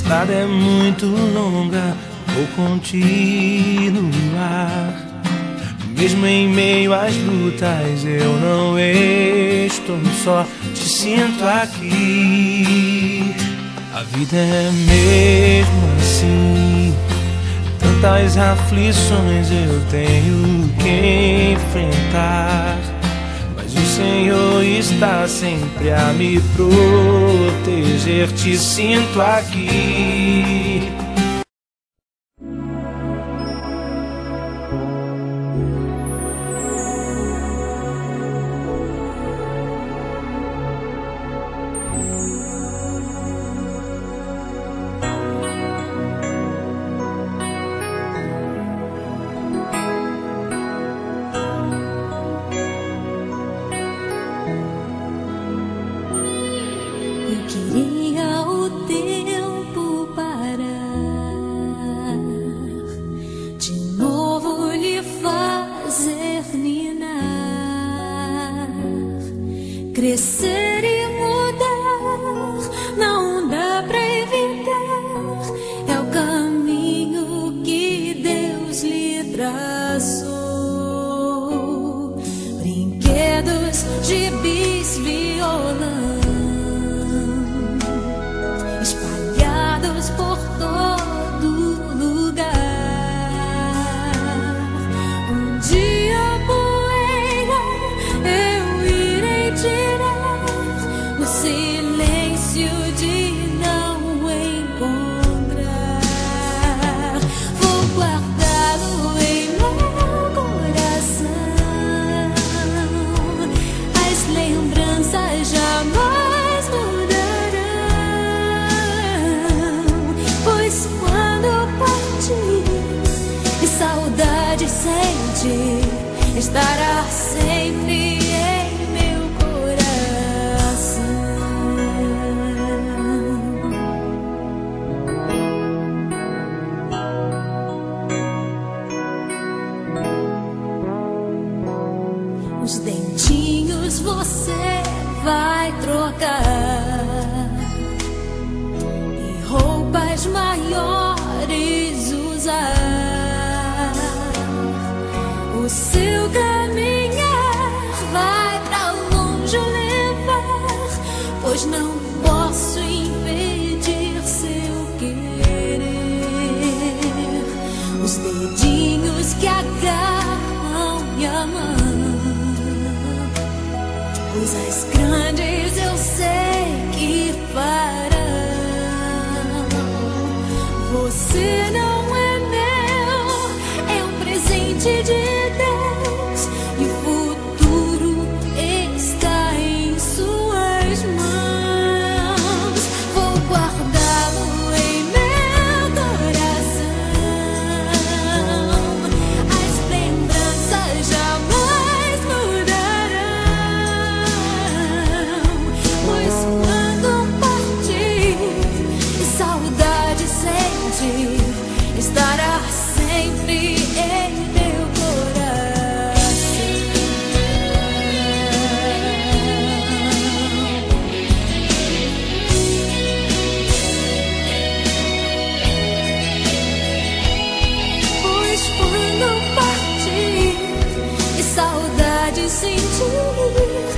estrada é muito longa, vou continuar. Mesmo em meio às lutas eu não estou só, te sinto aqui. A vida é mesmo assim, tantas aflições eu tenho que enfrentar, mas o Senhor está sempre a me proteger, te sinto aqui. Eu queria o tempo parar, de novo lhe fazer ninar, crescer e mudar, não dá pra evitar, é o caminho que Deus lhe traçou. Brinquedos, gibis, violão, espalhados por todo lugar. Um dia a poeira eu irei tirar, o silêncio de não encontrar. Vou guardá-lo em meu coração, as lembranças jamais mudarão, pois quando partir e saudade sentir, estará sempre em meu coração. Os dentinhos você vai trocar e roupas maiores usar. O seu caminhar vai pra longe levar, pois não posso impedir seu querer. Os dedinhos que agarram minha mão, coisas grandes eu sei que farão. Você não é meu, é um presente de Deus, e o futuro está em suas mãos. Vou guardá-lo em meu coração, as lembranças jamais mudarão, pois quando partir e saudade sentir, estará sempre em meu coração. Pois quando partir e saudade sentir,